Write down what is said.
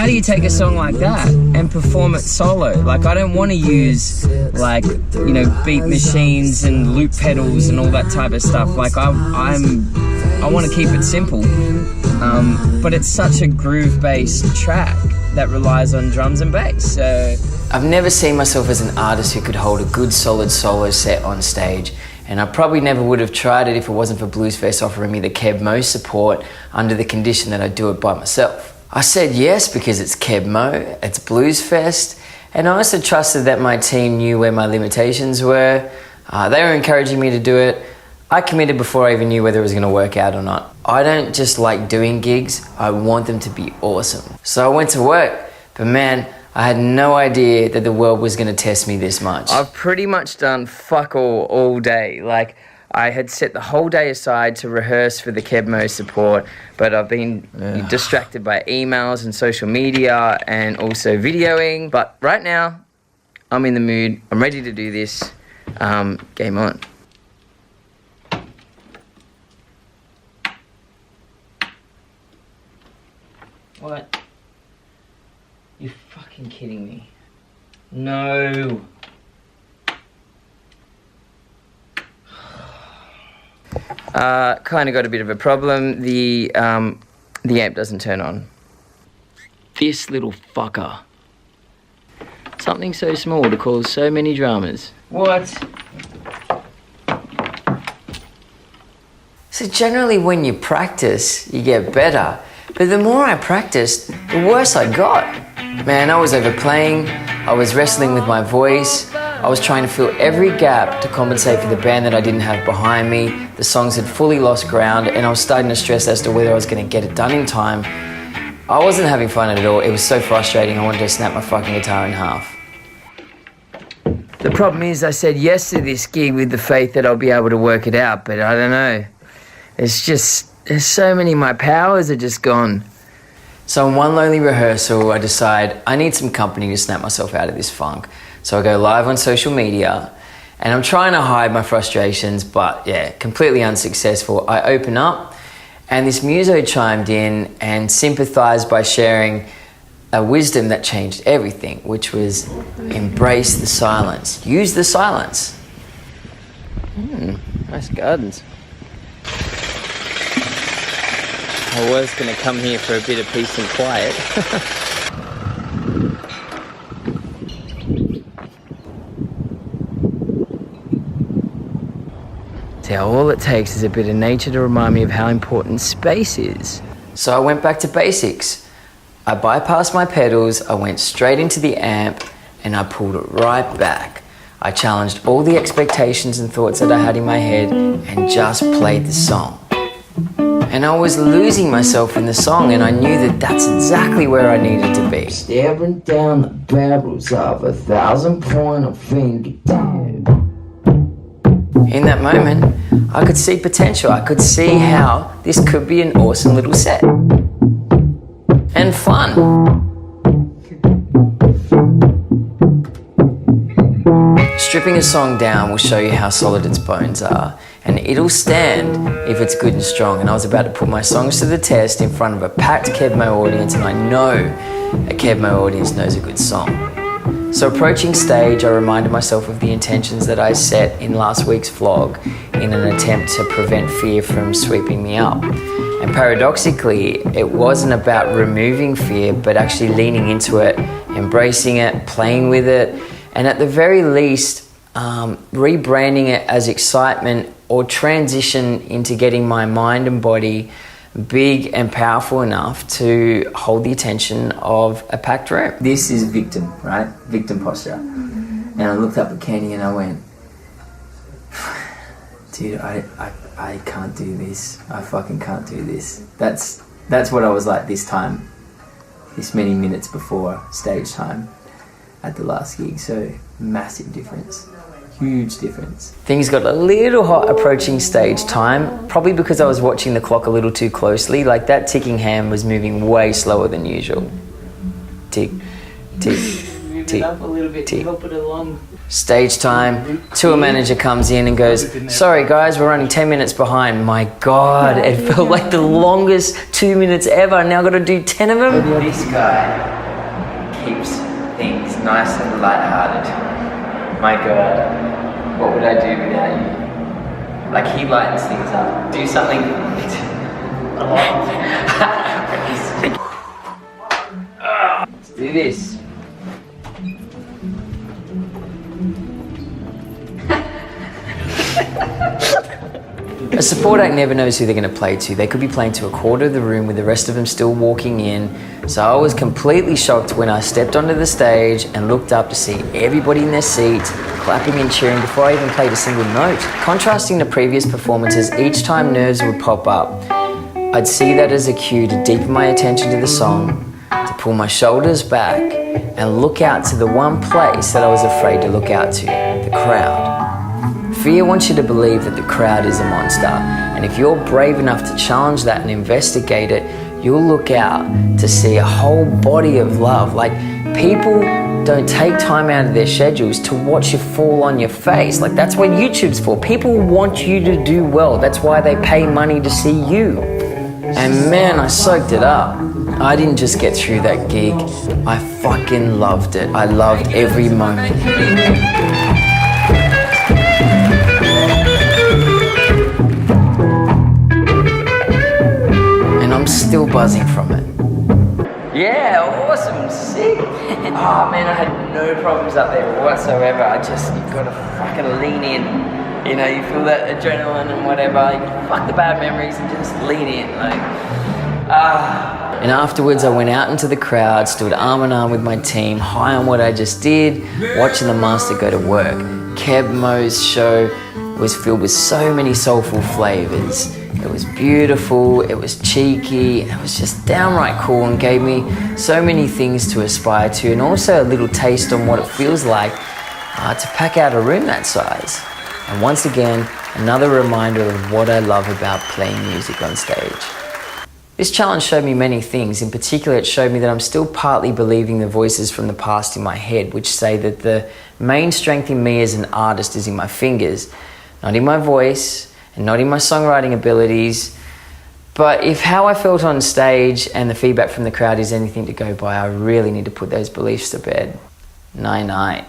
how do you take a song like that and perform it solo? Like, I don't want to use, like, you know, beat machines and loop pedals and all that type of stuff. Like, I want to keep it simple. But it's such a groove-based track that relies on drums and bass, so... I've never seen myself as an artist who could hold a good solid solo set on stage, and I probably never would have tried it if it wasn't for Bluesfest offering me the Keb Mo support under the condition that I do it by myself. I said yes because it's Keb Mo, it's Bluesfest, and I also trusted that my team knew where my limitations were. They were encouraging me to do it. I committed before I even knew whether it was going to work out or not. I don't just like doing gigs, I want them to be awesome. So I went to work, but man, I had no idea that the world was going to test me this much. I've pretty much done fuck all day. Like, I had set the whole day aside to rehearse for the Keb Mo support, but I've been distracted by emails and social media and also videoing. But right now, I'm in the mood. I'm ready to do this. Game on. What? You're fucking kidding me. No. Kind of got a bit of a problem. The amp doesn't turn on. This little fucker. Something so small to cause so many dramas. What? So generally when you practice, you get better. But the more I practiced, the worse I got. Man, I was overplaying, I was wrestling with my voice, I was trying to fill every gap to compensate for the band that I didn't have behind me. The songs had fully lost ground, and I was starting to stress as to whether I was going to get it done in time. I wasn't having fun at all. It was so frustrating, I wanted to snap my fucking guitar in half. The problem is I said yes to this gig with the faith that I'll be able to work it out, but I don't know. There's so many of my powers are just gone. So in one lonely rehearsal, I decide I need some company to snap myself out of this funk. So I go live on social media, and I'm trying to hide my frustrations, but yeah, completely unsuccessful. I open up, and this muso chimed in and sympathized by sharing a wisdom that changed everything, which was embrace the silence. Use the silence. Nice gardens. I was going to come here for a bit of peace and quiet. See, all it takes is a bit of nature to remind me of how important space is. So I went back to basics. I bypassed my pedals, I went straight into the amp, and I pulled it right back. I challenged all the expectations and thoughts that I had in my head and just played the song. And I was losing myself in the song, and I knew that that's exactly where I needed to be. Staring down the barrels of 1,000-point finger tip. In that moment, I could see potential. I could see how this could be an awesome little set. And fun. Stripping a song down will show you how solid its bones are, and it'll stand if it's good and strong. And I was about to put my songs to the test in front of a packed Keb Mo audience, and I know a Keb Mo audience knows a good song. So approaching stage, I reminded myself of the intentions that I set in last week's vlog in an attempt to prevent fear from sweeping me up. And paradoxically, it wasn't about removing fear, but actually leaning into it, embracing it, playing with it, and at the very least, rebranding it as excitement or transition into getting my mind and body big and powerful enough to hold the attention of a packed room. This is victim, right? Victim posture. And I looked up at Kenny and I went, dude, I can't do this. I fucking can't do this. That's what I was like this time, this many minutes before stage time at the last gig. So massive difference. Huge difference. Things got a little hot approaching stage time, probably because I was watching the clock a little too closely. Like, that ticking hand was moving way slower than usual. Tick, tick, it up a little bit to help it along. Stage time, tour manager comes in and goes, sorry guys, we're running 10 minutes behind. My God, it felt like the longest 2 minutes ever. Now I've got to do 10 of them. This guy keeps things nice and lighthearted. My God, what would I do without you? Like, he lightens things up. Do something. Let's do this. A support act never knows who they're going to play to. They could be playing to a quarter of the room with the rest of them still walking in. So I was completely shocked when I stepped onto the stage and looked up to see everybody in their seats, clapping and cheering before I even played a single note. Contrasting to previous performances, each time nerves would pop up, I'd see that as a cue to deepen my attention to the song, to pull my shoulders back and look out to the one place that I was afraid to look out to, the crowd. Fear wants you to believe that the crowd is a monster, and if you're brave enough to challenge that and investigate it, you'll look out to see a whole body of love. Like, people don't take time out of their schedules to watch you fall on your face. Like, that's what YouTube's for. People want you to do well. That's why they pay money to see you. And man, I soaked it up. I didn't just get through that gig, I fucking loved it. I loved every moment. I'm still buzzing from it. Yeah, awesome, sick. Oh man, I had no problems up there whatsoever. You've got to fucking lean in. You know, you feel that adrenaline and whatever. You fuck the bad memories and just lean in, like, And afterwards I went out into the crowd, stood arm in arm with my team, high on what I just did, watching the master go to work. Keb Mo's show was filled with so many soulful flavors. It was beautiful, it was cheeky, it was just downright cool and gave me so many things to aspire to, and also a little taste on what it feels like to pack out a room that size. And once again, another reminder of what I love about playing music on stage. This challenge showed me many things. In particular, it showed me that I'm still partly believing the voices from the past in my head, which say that the main strength in me as an artist is in my fingers, not in my voice, and not in my songwriting abilities. But if how I felt on stage and the feedback from the crowd is anything to go by, I really need to put those beliefs to bed. Night night.